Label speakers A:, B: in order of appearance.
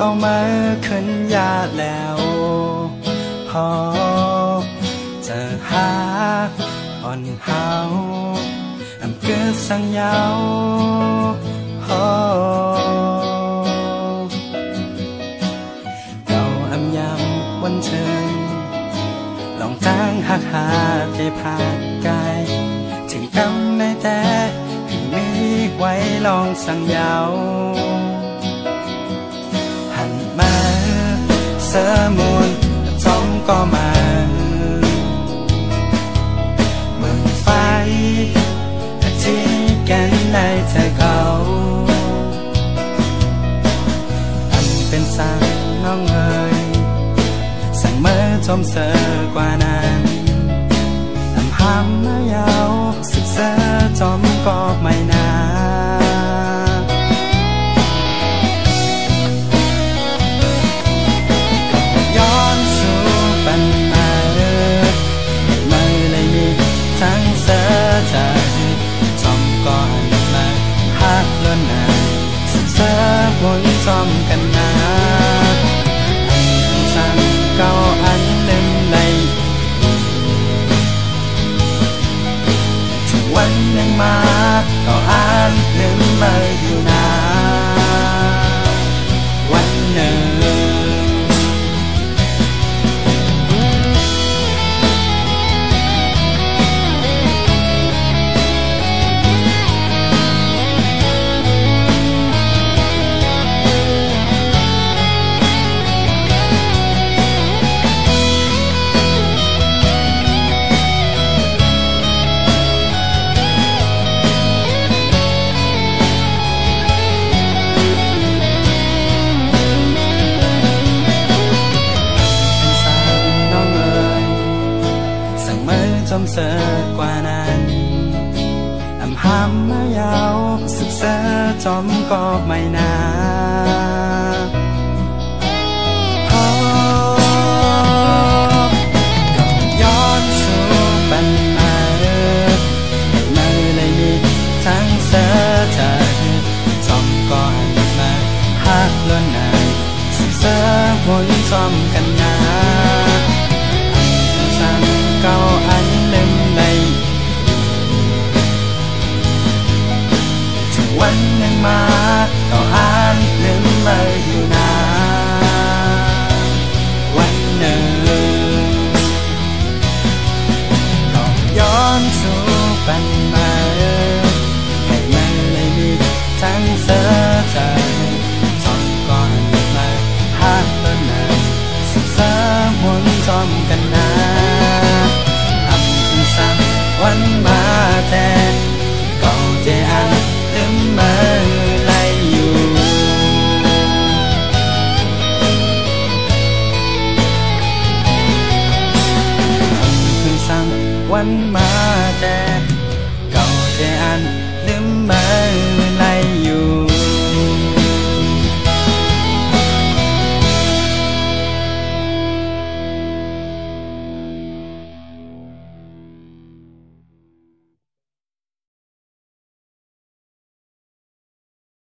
A: เอามาขึ้นยาแล้วพอจะหาอ่อนเฮาอำเกิดสังยาวเก่าอำยำวันเชิญลองจ้างหักหาที่ผ่านกายถึงกำในแต่ที่มีไว้ลองสังยาวหันมาเสมุนจ้องก็มาเมืองไฟที่แก่นในเธอเขาอันเป็นสังน้องเอ๋ยสั่งเมื่อจมเสือกว่านั้นอำหำมายาวสืบเสือจอมก็ไม่นานย้อนสู่ปัญหาไม่เลยมีทั้งเสือใจจอมก่อนมาหักล้นนาสืบเสือวนจอมกันนาสั่งเก่าอันลืมในถึงวันหนึ่งมาก็อ่านลืมมาอยู่นาวันหนึ่งจมเสือกว่านั้นอำหำมายาวสืบเสือจอมก็ไม่นานก็ย้อนสู่ปัญหาไม่เลยมีทั้งเสือเธอจอมก่อนมาหักล้นนาสืบเสือวนจอมกันนาเก่าอันลืมในถึงวันหนึ่งมาก็อ่านลืมมาอยู่นาวันหนึ่งก็ย้อนสู่ปัญหาให้มันเลยมีทั้งเสื